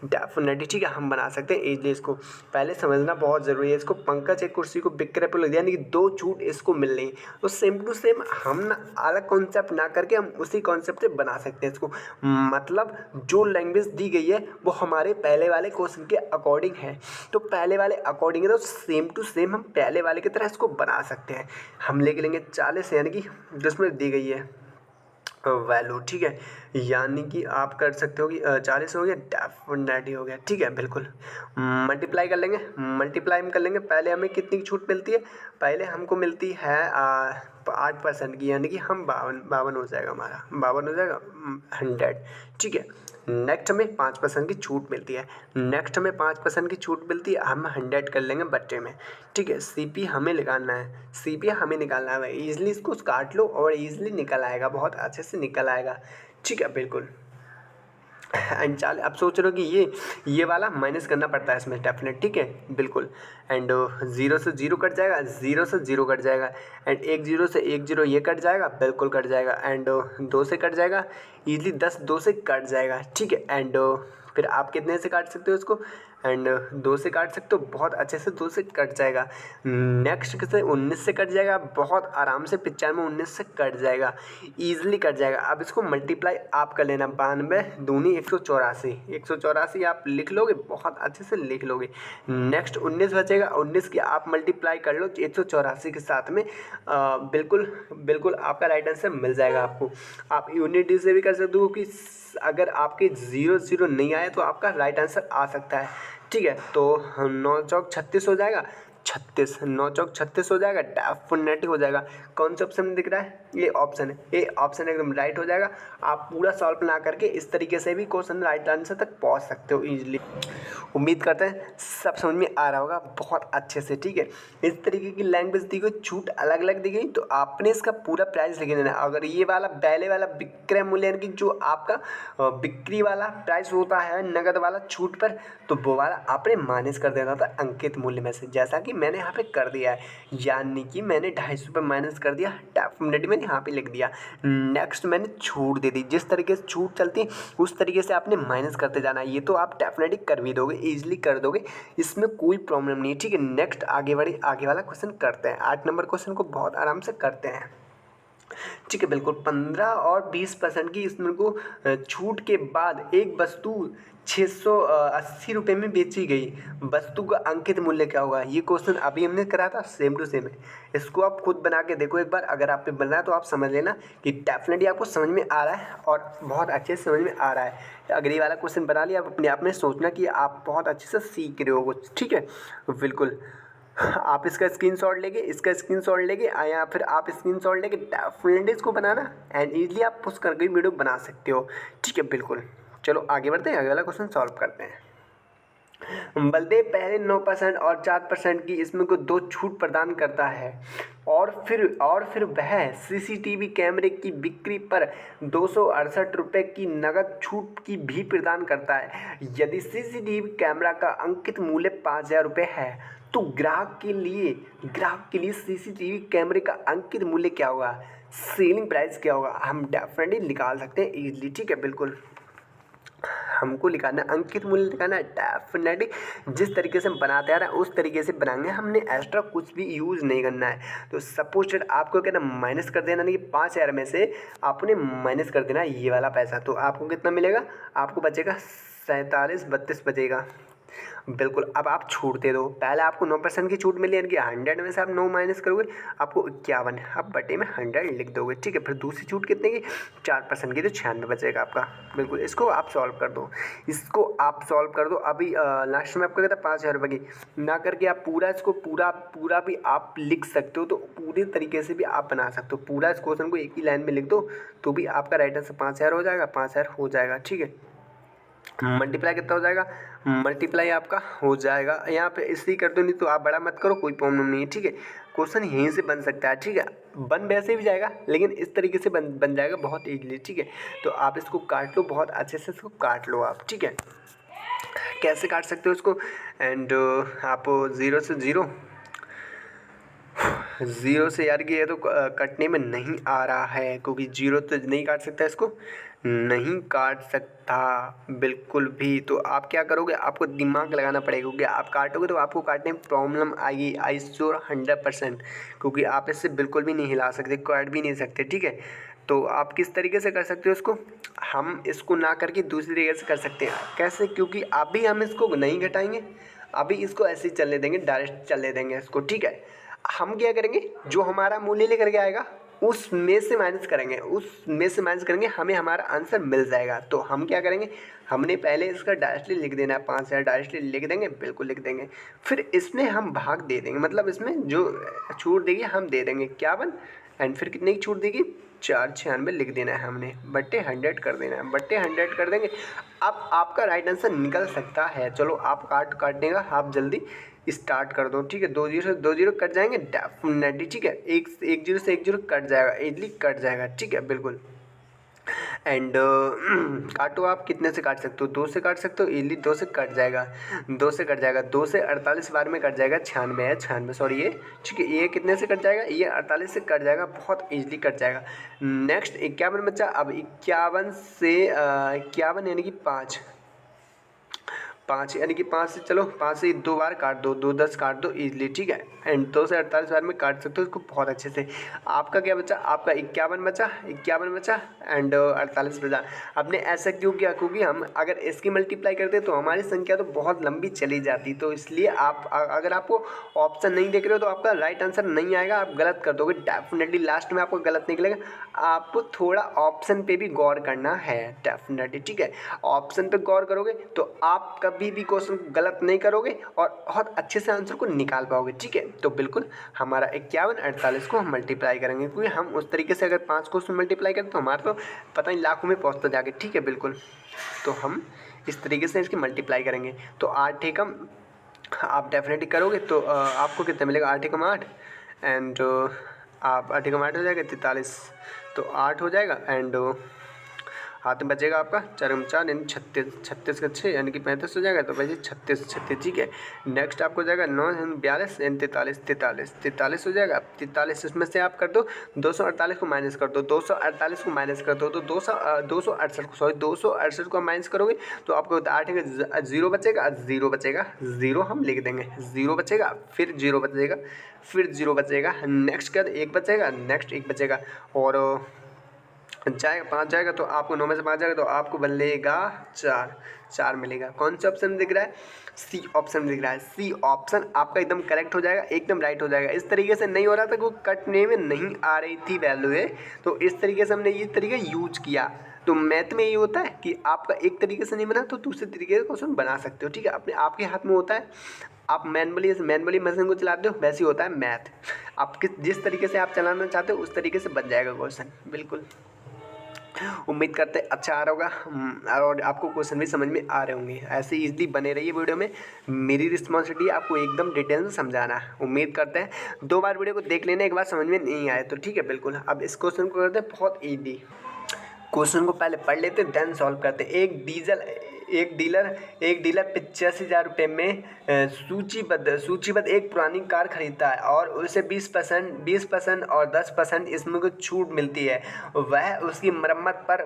डेफिनेटली। ठीक है, हम बना सकते हैं इजीली। इसको पहले समझना बहुत ज़रूरी है। इसको पंकज एक कुर्सी को विक्रय पर लग दिया, यानी कि 2 छूट इसको मिल रही, तो सेम टू सेम हम ना अलग कॉन्सेप्ट ना करके हम उसी कॉन्सेप्ट से बना सकते हैं इसको। मतलब जो लैंग्वेज दी गई है वो हमारे पहले वाले क्वेश्चन के अकॉर्डिंग है, तो पहले वाले अकॉर्डिंग है, तो सेम टू सेम हम पहले वाले की तरह इसको बना सकते हैं। हम लेके लेंगे 40, यानी कि जिसमें दी गई है वैल्यू। ठीक है, यानी कि आप कर सकते हो कि 40 हो गया, डेफिनेटली हो गया। ठीक है बिल्कुल, मल्टीप्लाई कर लेंगे। पहले हमें कितनी छूट मिलती है, पहले हमको मिलती है 8% की, यानी कि हम 52 हो जाएगा, हमारा 52 हो जाएगा 100। ठीक है, नेक्स्ट हमें 5% की छूट मिलती है। नेक्स्ट हमें 5% की छूट मिलती है, हम 100 कर लेंगे बट्टे में। ठीक है, CP हमें निकालना है, CP हमें निकालना है। ईजिली इसको काट लो और ईजिली निकल आएगा, बहुत अच्छे से निकल आएगा। ठीक है, बिल्कुल। एंड चाल अब सोच रहे हो कि ये वाला माइनस करना पड़ता है इसमें डेफिनेट। ठीक है, बिल्कुल। एंड 0 से 0 कट जाएगा, 0 से 0 कट जाएगा, एंड 1 0 से 1 0 ये कट जाएगा, बिल्कुल कट जाएगा। एंड 2 से कट जाएगा इजीली, 10 2 से कट जाएगा। ठीक है, एंड फिर आप कितने से काट सकते हो इसको, एंड 2 से काट सकते हो, बहुत अच्छे से 2 से कट जाएगा। नेक्स्ट से 19 से कट जाएगा, बहुत आराम से 95 19 से कट जाएगा, ईजिली कट जाएगा। अब इसको मल्टीप्लाई आप कर लेना, 92 दूनी 184, 184 आप लिख लोगे, बहुत अच्छे से लिख लोगे। नेक्स्ट 19 बचेगा, 19 की आप मल्टीप्लाई कर लो 184 के साथ में, बिल्कुल बिल्कुल आपका राइट आंसर मिल जाएगा आपको। आप यूनिटी से भी कर सकते हो कि अगर आपके 0 0 नहीं आए तो आपका राइट आंसर आ सकता है। ठीक है, तो 9 चौक 36 हो जाएगा, 36 9 चौक 36 हो जाएगा, डेफिनेटली हो जाएगा। कौन सा ऑप्शन दिख रहा है, ये ऑप्शन है, ये ऑप्शन एकदम राइट हो जाएगा। आप पूरा सॉल्व ना करके इस तरीके से भी क्वेश्चन राइट आंसर तक पहुंच सकते हो इजीली। उम्मीद करते हैं सब समझ में आ रहा होगा बहुत अच्छे से। ठीक है, इस तरीके की लैंग्वेज दी गई, छूट अलग अलग दी गई, तो आपने इसका पूरा प्राइस लिख देना। अगर ये वाला पहले वाला विक्रय मूल्य यानी कि जो आपका बिक्री वाला प्राइस होता है नगद वाला छूट पर, तो वो वाला आपने माइनस कर देना था अंकित मूल्य में से, जैसा कि मैंने यहाँ पे कर दिया है। यानी कि मैंने 250 रुपये माइनस कर दिया, डेफिनेटली मैंने यहाँ पे लिख दिया। नेक्स्ट मैंने छूट दे दी, जिस तरीके से छूट चलती है उस तरीके से आपने माइनस करते जाना है। ये तो आप डेफिनेटली कर भी दोगे, ईजिली कर दोगे, इसमें कोई प्रॉब्लम नहीं है। ठीक है, नेक्स्ट आगे बढ़े, आगे वाला क्वेश्चन करते हैं। 8 नंबर क्वेश्चन को बहुत आराम से करते हैं। ठीक है, बिल्कुल। 15 और 20% की इसमें को छूट के बाद एक वस्तु 680 रुपये में बेची गई, वस्तु का अंकित मूल्य क्या होगा। ये क्वेश्चन अभी हमने करा था, सेम टू सेम है। इसको आप खुद बना के देखो एक बार, अगर आप पे बन रहा है तो आप समझ लेना कि डेफिनेटली आपको समझ में आ रहा है और बहुत अच्छे से समझ में आ रहा है। अगर ये वाला क्वेश्चन बना लिया, आप अपने आप में सोचना कि आप बहुत अच्छे से सीख रहे हो कुछ। ठीक है, बिल्कुल। आप इसका स्क्रीनशॉट लेके, इसका स्क्रीनशॉट लेके या फिर आप स्क्रीनशॉट लेके डेफिनेटली इसको बनाना, एंड ईजिली आप पुश करके वीडियो बना सकते हो। ठीक है, बिल्कुल। चलो आगे बढ़ते हैं, अगला वाला क्वेश्चन सॉल्व करते हैं। बलदेव पहले 9% और 4% की इसमें को 2 छूट प्रदान करता है, और फिर वह सीसीटीवी कैमरे की बिक्री पर 268 रुपये की नगद छूट की भी प्रदान करता है। यदि सीसीटीवी कैमरा का अंकित मूल्य 5000 रुपये है, तो ग्राहक के लिए सीसीटीवी कैमरे का अंकित मूल्य क्या होगा, सेलिंग प्राइस क्या होगा। हम डेफिनेटली निकाल सकते हैं इजीली। ठीक है, बिल्कुल। हमको लिखाना अंकित मूल्य लिखाना है डेफिनेटली, जिस तरीके से हम बनाते आ रहे हैं उस तरीके से बनाएंगे, हमने एक्स्ट्रा कुछ भी यूज़ नहीं करना है। तो सपोज आपको कहना माइनस कर देना, नहीं कि 5000 में से आपने माइनस कर देना ये वाला पैसा, तो आपको कितना मिलेगा, आपको बचेगा 47 32 बचेगा। बिल्कुल। अब आप छूट दे दो, पहले आपको 9% की छूट मिली, यानी कि 100 में से आप 9 माइनस करोगे, आपको 51, आप बटे में 100 लिख दोगे। ठीक है, फिर दूसरी छूट कितने की, 4% की, तो 96 बचेगा आपका। बिल्कुल, इसको आप सॉल्व कर दो, इसको आप सॉल्व कर दो। अभी लास्ट में आपको कहता है 5000 रुपये की ना करके आप पूरा इसको पूरा भी आप लिख सकते हो, तो पूरी तरीके से भी आप बना सकते हो। पूरा इस क्वेश्चन को एक ही लाइन में लिख दो तो भी आपका राइट आंसर 5000 हो जाएगा, 5000 हो जाएगा। ठीक है, मल्टीप्लाई कितना हो जाएगा, मल्टीप्लाई आपका हो जाएगा यहाँ पे इसलिए कर दो, नहीं तो आप बड़ा मत करो, कोई प्रॉब्लम नहीं है। ठीक है, क्वेश्चन यहीं से बन सकता है। ठीक है, बन वैसे भी जाएगा, लेकिन इस तरीके से बन जाएगा बहुत ईजिली। ठीक है, तो आप इसको काट लो, बहुत अच्छे से इसको काट लो आप। ठीक है, कैसे काट सकते हो इसको, एंड आप 0 से 0 से यार कि ये तो कटने में नहीं आ रहा है, क्योंकि 0 तो नहीं काट सकता, इसको नहीं काट सकता बिल्कुल भी। तो आप क्या करोगे, आपको दिमाग लगाना पड़ेगा, क्योंकि आप काटोगे तो आपको काटने में प्रॉब्लम आएगी, आई श्योर 100%, क्योंकि आप इससे बिल्कुल भी नहीं हिला सकते, काट भी नहीं सकते। ठीक है, तो आप किस तरीके से कर सकते हो इसको, हम इसको ना करके दूसरी तरीके से कर सकते हैं। कैसे, क्योंकि अभी हम इसको नहीं घटाएंगे, अभी इसको ऐसे ही चलने देंगे, डायरेक्ट चलने देंगे इसको। ठीक है, हम क्या करेंगे, जो हमारा मूल्य लेकर के आएगा उसमें से माइनस करेंगे, हमें हमारा आंसर मिल जाएगा। तो हम क्या करेंगे, हमने पहले इसका डायरेक्टली लिख देना है, 5000 डायरेक्टली लिख देंगे, बिल्कुल लिख देंगे। फिर इसमें हम भाग दे देंगे, मतलब इसमें जो छूट देगी हम दे देंगे 51, एंड फिर कितने की छूट देगी, 496 लिख देना है हमने, बट्टे 100 कर देना है, बट्टे 100 कर देंगे। अब आपका राइट आंसर निकल सकता है। चलो आप काटने का आप जल्दी स्टार्ट कर दो, ठीक है। 2 जीरो से 2 जीरो कट जाएंगे डेफिनेटली, ठीक है। एक जीरो से 1 जीरो कट जाएगा, इजली कट जाएगा, ठीक है बिल्कुल। एंड काटो, आप कितने से काट सकते हो, 2 से काट सकते हो, इजली 2 से कट जाएगा, 2 से कट जाएगा, 2 से 48 बार में कट जाएगा, 96 है, 96 सॉरी ये, ठीक है। ये कितने से कट जाएगा, ये 48 से कट जाएगा, बहुत इजली कट जाएगा। नेक्स्ट 51 बचा। अब 51 से 51 यानी कि 5 यानी कि 5 से, चलो 5 से 2 बार काट दो, 2 10 काट दो इजली, ठीक है। एंड 2 से 48 बार में काट सकते हो इसको बहुत अच्छे से। आपका क्या बचा, आपका 51 बचा, 51 बचा एंड 48 बचा। आपने ऐसा क्यों किया, क्योंकि हम अगर इसकी मल्टीप्लाई करते तो हमारी संख्या तो बहुत लंबी चली जाती, तो इसलिए आप अगर आपको ऑप्शन नहीं देख रहे हो तो आपका राइट आंसर नहीं आएगा, आप गलत कर दोगे डेफिनेटली, लास्ट में आपको गलत निकलेगा। आपको थोड़ा ऑप्शन पे भी गौर करना है डेफिनेटली, ठीक है। ऑप्शन पे गौर करोगे तो आप कभी भी क्वेश्चन गलत नहीं करोगे और बहुत अच्छे से आंसर को निकाल पाओगे, ठीक है। तो बिल्कुल हमारा 51 48 को हम मल्टीप्लाई करेंगे, क्योंकि हम उस तरीके से अगर 5 क्वेश्चन मल्टीप्लाई करें तो हमारा तो पता नहीं लाखों में पहुँचता जाके, ठीक है बिल्कुल। तो हम इस तरीके से इसकी मल्टीप्लाई करेंगे। तो 8 एकम आप डेफिनेटली करोगे तो आपको कितना मिलेगा, 8 एकम 8 एंड आप 8 एकम 8 हो जाएगा 43, तो 8 हो जाएगा एंड हाथ में बचेगा आपका 4 में 4 यानी 36, 36 का 6 यानी कि 35 हो जाएगा, तो वैसे 36 36, ठीक है। नेक्स्ट आपको जाएगा 9 42 यानी 43 43 43 हो जाएगा। 43 इसमें से आप कर दो 248 को माइनस कर दो, 248 को माइनस कर दो तो 268 को, सॉरी 268 को माइनस करोगे तो आपको 8 जीरो बचेगा, जीरो बचेगा, जीरो हम लिख देंगे, जीरो बचेगा, फिर जीरो बचेगा, फिर जीरो बचेगा, नेक्स्ट कर 1 बचेगा, नेक्स्ट 1 बचेगा और जाएगा 5 जाएगा, तो आपको 9 में से 5 जाएगा तो आपको बनेगा 4 मिलेगा। कौन सा ऑप्शन दिख रहा है, सी ऑप्शन दिख रहा है। सी ऑप्शन आपका एकदम करेक्ट हो जाएगा, एकदम राइट हो जाएगा। इस तरीके से नहीं हो रहा था, वो कटने में नहीं आ रही थी वैल्यू है, तो इस तरीके से हमने ये तरीका यूज किया। तो मैथ में ये होता है कि आपका एक तरीके से नहीं बना तो दूसरे तरीके से क्वेश्चन बना सकते हो, ठीक है। अपने आपके हाथ में होता है, आप मैनुअली मशीन को चलाते हो, वैसे ही होता है मैथ। आप जिस तरीके से आप चलाना चाहते हो उस तरीके से बन जाएगा क्वेश्चन, बिल्कुल। उम्मीद करते हैं अच्छा आ रहा होगा और आपको क्वेश्चन भी समझ में आ रहे होंगे। ऐसे इजली बने रहिए वीडियो में, मेरी रिस्पॉन्सिबिलिटी आपको एकदम डिटेल में समझाना। उम्मीद करते हैं 2 बार वीडियो को देख लेना, एक बार समझ में नहीं आए तो ठीक है बिल्कुल। अब इस क्वेश्चन को करते हैं बहुत ईजी। क्वेश्चन को पहले पढ़ लेते देन सॉल्व करते। एक डीलर 85,000 रुपये में सूचीबद्ध एक पुरानी कार खरीदता है और उसे 20% और 10% इसमें कुछ छूट मिलती है। वह उसकी मरम्मत पर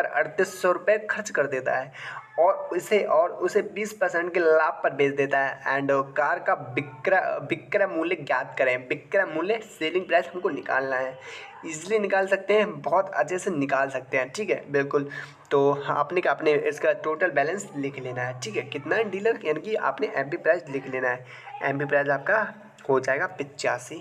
3800 रुपये खर्च कर देता है और उसे 20% के लाभ पर बेच देता है। एंड कार का विक्रय मूल्य ज्ञात करें। विक्रय मूल्य सेलिंग प्राइस हमको निकालना है, इजीली निकाल सकते हैं, बहुत अच्छे से निकाल सकते हैं, ठीक है बिल्कुल। तो आपने इसका टोटल बैलेंस लिख लेना है, ठीक है। कितना है डीलर, यानी कि आपने एमपी प्राइस लिख लेना है। एमपी प्राइस आपका हो जाएगा 85,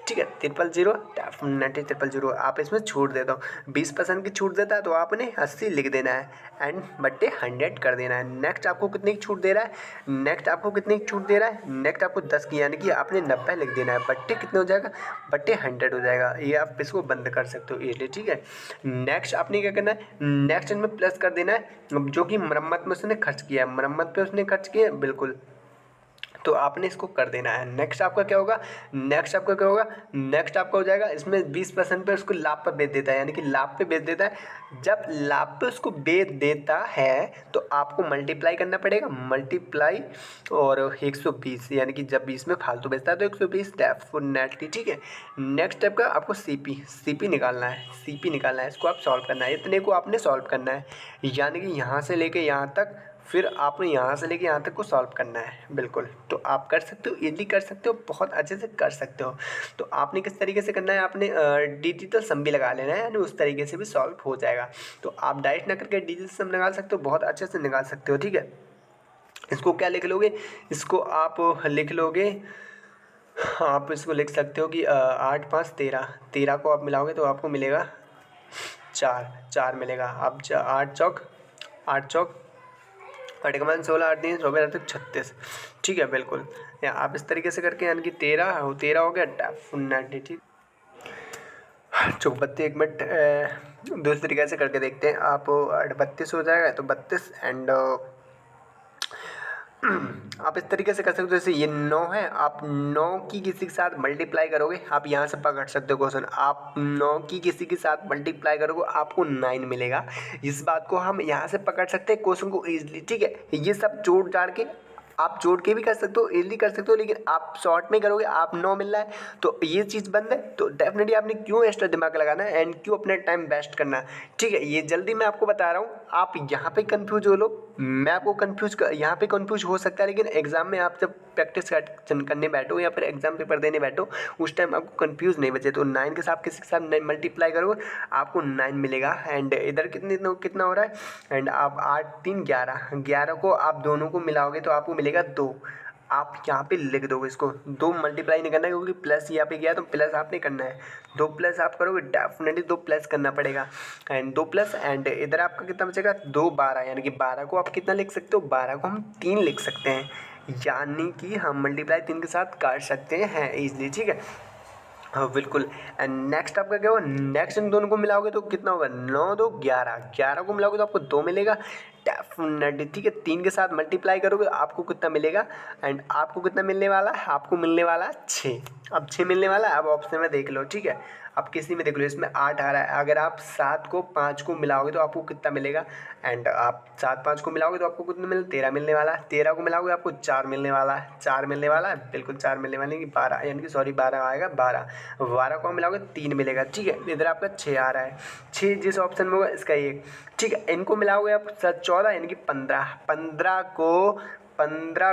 ठीक है। 000 डेफिनेटली 000 आप इसमें छूट देता हूँ, 20% की छूट देता है तो आपने 80 लिख देना है एंड बट्टे 100 कर देना है। नेक्स्ट आपको कितनी की छूट दे रहा है, नेक्स्ट आपको 10 की, यानी कि आपने 90 लिख देना है, बट्टे कितने हो जाएगा, बट्टे 100 हो जाएगा। ये आप इसको बंद कर सकते हो इसलिए, ठीक है। नेक्स्ट आपने क्या करना है, नेक्स्ट इनमें प्लस कर देना है जो कि मरम्मत में उसने खर्च किया है, मरम्मत पे उसने खर्च किया है, बिल्कुल। तो आपने इसको कर देना है। नेक्स्ट आपका क्या होगा, नेक्स्ट आपका हो जाएगा इसमें 20% पे उसको लाभ पर बेच देता है, यानी कि लाभ पे बेच देता है। जब लाभ पे उसको बेच देता है तो आपको मल्टीप्लाई करना पड़ेगा, मल्टीप्लाई और 120, यानी कि जब 20 में फालतू बेचता है तो 120 डेफिनेटली, ठीक है। नेक्स्ट स्टेप का आपको सीपी निकालना है, इसको आप सॉल्व करना है, इतने को आपने सॉल्व करना है, यानी कि यहाँ से लेके यहाँ तक, फिर आपने यहाँ से लेके यहाँ तक को सॉल्व करना है, बिल्कुल। तो आप कर सकते हो, इजीली कर सकते हो, बहुत अच्छे से कर सकते हो। तो आपने किस तरीके से करना है, आपने डिजिटल सम भी लगा लेना है, यानी उस तरीके से भी सॉल्व हो जाएगा। तो आप डायरेक्ट ना करके डिजिटल सम निकाल सकते हो, बहुत अच्छे से निकाल सकते हो, ठीक है। इसको क्या लिख लोगे, इसको आप लिख लोगे, आप इसको लिख सकते हो कि 8 5 13, 13 को आप मिलाओगे तो आपको मिलेगा 4 मिलेगा। अब 8 चौक 8 का मान 16, 8 3 16 36, ठीक है बिल्कुल। या आप इस तरीके से करके, यानी कि 13 हो गया डेफिनेटली, ठीक। चौबत्ती, एक मिनट दूसरी तरीके से करके देखते हैं। आप 38 हो जाएगा तो 32 एंड आप इस तरीके से कर सकते हो। जैसे ये 9 है, आप 9 की किसी के साथ मल्टीप्लाई करोगे, आप यहाँ से पकड़ सकते हो क्वेश्चन। आप 9 की किसी के साथ मल्टीप्लाई करोगे आपको 9 मिलेगा। इस बात को हम यहाँ से पकड़ सकते हैं क्वेश्चन को ईजिली, ठीक है। ये सब जोड़ जाड़ के आप जोड़ के भी कर सकते हो, इजीली कर सकते हो, लेकिन आप शॉर्ट में करोगे, आप 9 मिल रहा है तो ये चीज़ बंद है। तो डेफिनेटली आपने क्यों एक्स्ट्रा दिमाग लगाना है एंड क्यों अपना टाइम वेस्ट करना है, ठीक है। ये जल्दी मैं आपको बता रहा हूँ, आप यहाँ पे कंफ्यूज हो लो, मैं आपको यहाँ पे कंफ्यूज हो सकता है, लेकिन एग्जाम में आप जब प्रैक्टिस करने बैठो या फिर एग्जाम पेपर देने बैठो उस टाइम आपको कंफ्यूज नहीं बचे। तो 9 के साथ किसी के साथ मल्टीप्लाई करोगे आपको 9 मिलेगा। एंड इधर कितना हो रहा है, एंड आप 8 3 11, 11 को आप दोनों को मिलाओगे तो आपको मिलेगा 2। आप यहाँ पे लिख दोगे इसको, 2 मल्टीप्लाई नहीं करना है क्योंकि प्लस यहाँ पे गया तो प्लस आपने करना है। 2 प्लस आप करोगे, डेफिनेटली 2 प्लस करना पड़ेगा एंड 2 प्लस एंड इधर आपका कितना बचेगा 2 12, यानी कि 12 को आप कितना लिख सकते हो, 12 को हम 3 लिख सकते हैं, यानी कि हम मल्टीप्लाई 3 के साथ कर सकते हैं ईजिली, ठीक है। हाँ बिल्कुल। एंड नेक्स्ट आपका क्या होगा, नेक्स्ट इन दोनों को मिलाओगे तो कितना होगा, 9 2 11, 11 को मिलाओगे तो आपको 2 मिलेगा डेफिनेटली, ठीक है। 3 के साथ मल्टीप्लाई करोगे आपको कितना मिलेगा, एंड आपको कितना मिलने वाला है, आपको मिलने वाला है 6। अब 6 मिलने वाला है, अब ऑप्शन में देख लो, ठीक है। अब किसी में देख लो, इसमें 8 आ रहा है, अगर आप 7 को 5 को मिलाओगे तो आपको कितना मिलेगा, एंड आप 7 5 को मिलाओगे तो आपको कितना मिलेगा, 13 मिलने वाला है। 13 को मिलाओगे आपको 4 मिलने वाला है, 4 मिलने वाला है, बिल्कुल 4 मिलने वाले कि 12, यानी कि सॉरी 12 आएगा, 12 को मिलाओगे 3 मिलेगा, ठीक है। इधर आपका 6 आ रहा है, 6 जिस ऑप्शन में होगा इसका ये, ठीक है। इनको मिलाओगे आप 14 यानी कि 15, 15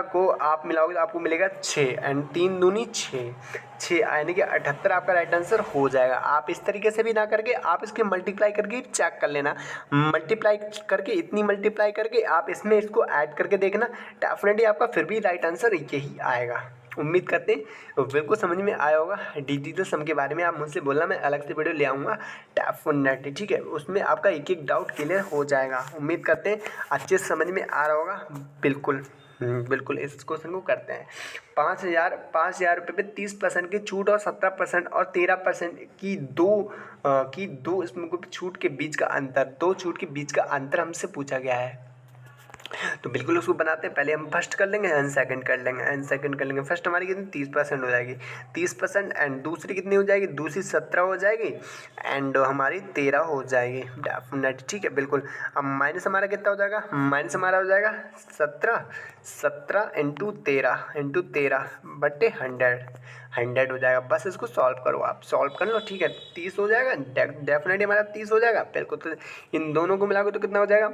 को आप मिलाओगे तो आपको मिलेगा 6 एंड 3 दूनी 6, 6 यानी कि 78 आपका राइट आंसर हो जाएगा। आप इस तरीके से भी ना करके आप इसके मल्टीप्लाई करके चेक कर लेना, मल्टीप्लाई करके इतनी मल्टीप्लाई करके आप इसमें इसको ऐड करके देखना, डेफिनेटली आपका फिर भी राइट आंसर यही आएगा। उम्मीद करते हैं बिल्कुल समझ में आया होगा। डिजिटल सम के बारे में आप मुझसे बोलना, मैं अलग से वीडियो ले आऊँगा डेफिनेटली, ठीक है। उसमें आपका एक एक डाउट क्लियर हो जाएगा। उम्मीद करते हैं अच्छे से समझ में आ रहा होगा। बिल्कुल बिल्कुल इस क्वेश्चन को करते हैं। 5,000 रुपये पे 30% की छूट और 17% और 13% की दो इसमें छूट के बीच का अंतर, 2 छूट के बीच का अंतर हमसे पूछा गया है। तो बिल्कुल उसको बनाते हैं। पहले हम फर्स्ट कर लेंगे एंड सेकंड कर लेंगे, फर्स्ट हमारी कितनी 30% हो जाएगी, 30% एंड दूसरी कितनी हो जाएगी, दूसरी 17 हो जाएगी एंड हमारी 13 हो जाएगी डेफिनेट, ठीक है। बिल्कुल अब माइनस हमारा कितना हो जाएगा, माइनस हमारा हो जाएगा 17 इंटू 13 बटे 100 हो जाएगा। बस इसको सॉल्व करो, आप सॉल्व कर लो, ठीक है। 30 हो जाएगा, डेफिनेटली हमारा 30 हो जाएगा बिल्कुल। तो इन दोनों को मिलाओगे तो कितना हो जाएगा,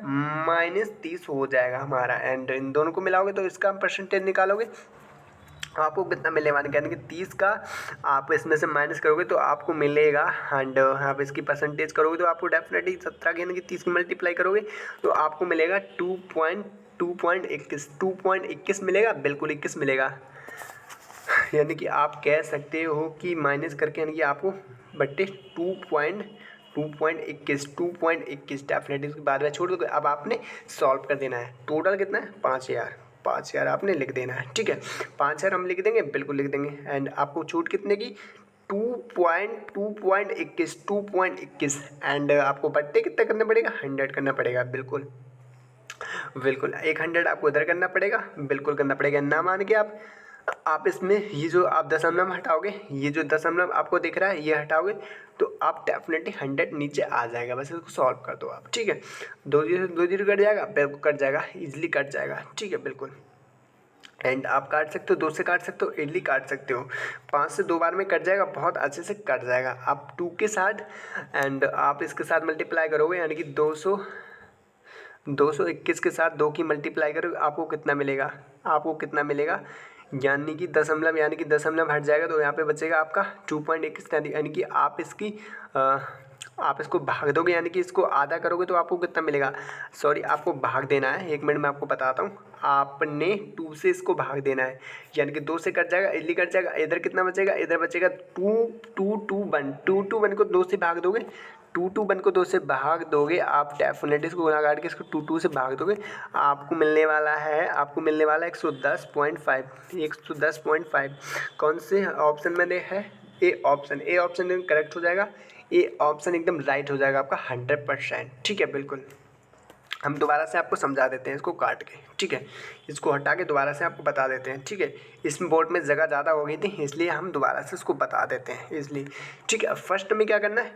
-30 हो जाएगा हमारा, एंड इन दोनों को मिलाओगे तो इसका परसेंटेज निकालोगे आपको कितना मिलने वाला, यानी कि 30 का आप इसमें से माइनस करोगे तो आपको मिलेगा, एंड आप इसकी परसेंटेज करोगे तो आपको डेफिनेटली 17 के यानी कि 30 की मल्टीप्लाई करोगे तो आपको मिलेगा 2.21 मिलेगा, बिल्कुल 21 मिलेगा। यानी कि आप कह सकते हो कि माइनस करके यानी कि आपको बट्टे 2.21 डेफिनेटली उसके बाद में छोड़ दो। अब आपने सॉल्व कर देना है। टोटल कितना है 5,000 आपने लिख देना है, ठीक है। 5,000 हम लिख देंगे, बिल्कुल लिख देंगे। एंड आपको छूट कितने की 2.21 एंड आपको बट्टे कितना करना पड़ेगा 100 करना पड़ेगा, बिल्कुल 100 आपको इधर करना पड़ेगा, बिल्कुल करना पड़ेगा। ना मान के आप इसमें ये जो आप दशमलव हटाओगे, ये जो दशमलव आपको दिख रहा है ये हटाओगे तो आप डेफिनेटली 100 नीचे आ जाएगा। बस इसको सॉल्व कर दो आप, ठीक है। 2 जीरो कट जाएगा, बिल्कुल कट जाएगा, इजीली कट जाएगा, ठीक है बिल्कुल। एंड आप काट सकते हो, 2 से काट सकते हो, इडली काट सकते हो, 5 से 2 बार में कट जाएगा, बहुत अच्छे से कट जाएगा। आप 2 के साथ एंड आप इसके साथ मल्टीप्लाई करोगे यानी कि 221 के साथ 2 की मल्टीप्लाई करोगे आपको कितना मिलेगा, यानी कि दशमलव हट जाएगा तो यहाँ पे बचेगा आपका 2.21, यानी कि आप इसको भाग दोगे यानी कि इसको आधा करोगे तो आपको कितना मिलेगा, सॉरी आपको भाग देना है, 1 मिनट में आपको बताता हूँ। आपने 2 से इसको भाग देना है यानी कि 2 से कट जाएगा, इडली कट जाएगा, इधर कितना बचेगा, इधर बचेगा 2 को 2 से भाग दोगे, 2 को 2 से भाग दोगे आप डेफिनेटली इसको गुणा काट के इसको 2 से भाग दोगे, आपको मिलने वाला है 110.5। कौन से ऑप्शन में है, ए ऑप्शन करेक्ट हो जाएगा। ये ऑप्शन एकदम राइट हो जाएगा आपका 100%। ठीक है, बिल्कुल। हम दोबारा से आपको समझा देते हैं इसको काट के, ठीक है, इसको हटा के दोबारा से आपको बता देते हैं, ठीक है। इसमें बोर्ड में जगह ज़्यादा हो गई थी इसलिए हम दोबारा से इसको बता देते हैं इसलिए, ठीक है। फर्स्ट हमें क्या करना है,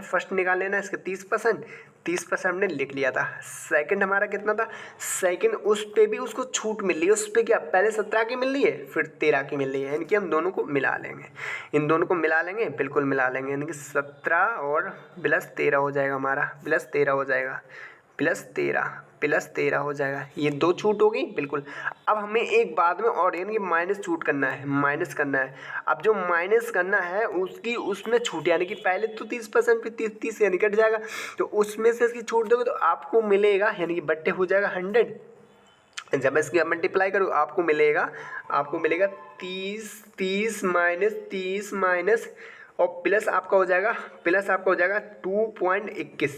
फर्स्ट निकाल लेना है इसके 30%, 30% हमने लिख लिया था। सेकंड हमारा कितना था, सेकंड उस पर भी उसको छूट मिल रही है, उस पर क्या पहले 17 की मिल रही है फिर 13 की मिल रही है, यानी कि हम दोनों को मिला लेंगे, इन दोनों को मिला लेंगे, बिल्कुल मिला लेंगे, यानी कि 17 और प्लस 13 हो जाएगा हमारा, प्लस 13 हो जाएगा, प्लस 13 हो जाएगा। ये दो छूट हो गई, बिल्कुल। अब हमें एक बाद में और यानी कि माइनस छूट करना है, माइनस करना है। अब जो माइनस करना है उसकी उसमें छूट, यानी कि पहले तो 30% फिर 30 यानी कट जाएगा, तो उसमें से इसकी छूट दोगे तो आपको मिलेगा, यानी कि बट्टे हो जाएगा 100। जब इसकी मल्टीप्लाई करो आपको मिलेगा 30 माइनस और प्लस आपका हो जाएगा 2.21।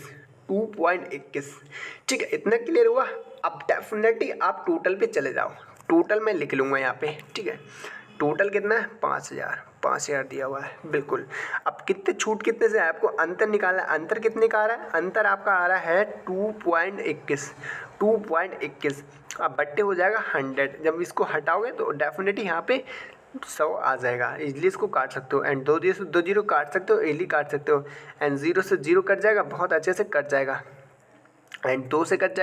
ठीक है, इतना क्लियर हुआ। अब डेफिनेटली आप टोटल पे चले जाओ, टोटल मैं लिख लूँगा यहाँ पे, ठीक है। टोटल कितना है, 5000 दिया हुआ है, बिल्कुल। अब कितने छूट कितने से है, आपको अंतर निकालना है। अंतर कितने का आ रहा है, अंतर आपका आ रहा है 2.21। अब बट्टे हो जाएगा 100। जब इसको हटाओगे तो डेफिनेटली यहाँ पे 100 आ जाएगा, इजली इसको काट सकते हो। एंड दो जीरो काट सकते हो, इजली काट सकते हो। एंड 0 से 0 कट जाएगा, बहुत अच्छे से कट जाएगा। एंड 2 से कट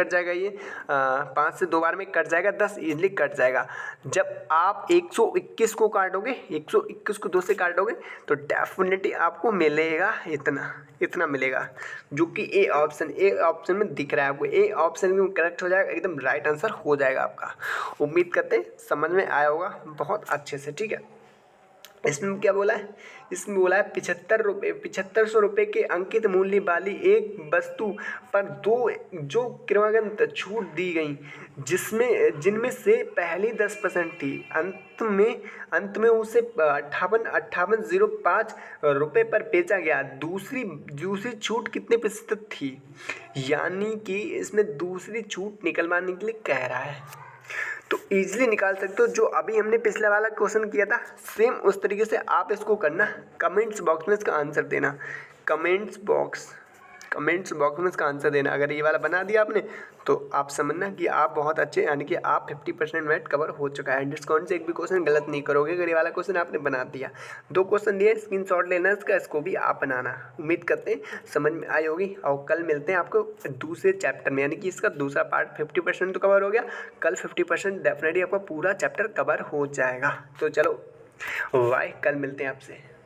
जाएगा ये 5 से 2 बार में कट जाएगा, 10 इजली कट जाएगा। जब आप 121 को काटोगे, 121 को 2 से काटोगे तो डेफिनेटली आपको मिलेगा इतना मिलेगा, जो कि ए ऑप्शन में दिख रहा है आपको। ए ऑप्शन में करेक्ट हो जाएगा, एकदम राइट आंसर हो जाएगा आपका। उम्मीद करते हैं समझ में आया होगा बहुत अच्छे से, ठीक है। इसमें क्या बोला है, इसमें बोला है 7500 रुपये के अंकित मूल्य वाली एक वस्तु पर दो जो क्रमागत छूट दी गई, जिनमें से पहली 10% थी, अंत में उसे 5805 रुपये पर बेचा गया। दूसरी छूट कितने प्रतिशत थी, यानी कि इसमें दूसरी छूट निकलवाने के लिए कह रहा है। तो ईजिली निकाल सकते हो, जो अभी हमने पिछला वाला क्वेश्चन किया था सेम उस तरीके से आप इसको करना। कमेंट्स बॉक्स में इसका आंसर देना, कमेंट्स बॉक्स में इसका आंसर देना। अगर ये वाला बना दिया आपने तो आप समझना कि आप बहुत अच्छे, यानी कि आप 50% मैथ कवर हो चुका है। डिस्काउंट से एक भी क्वेश्चन गलत नहीं करोगे अगर ये वाला क्वेश्चन आपने बना दिया। 2 क्वेश्चन दिए, स्क्रीनशॉट लेना इसका, इसको भी आप बनाना। उम्मीद करते हैं समझ में आई होगी। और कल मिलते हैं आपको दूसरे चैप्टर में, यानी कि इसका दूसरा पार्ट 50% तो कवर हो गया, कल 50% डेफिनेटली आपका पूरा चैप्टर कवर हो जाएगा। तो चलो बाय, कल मिलते हैं आपसे।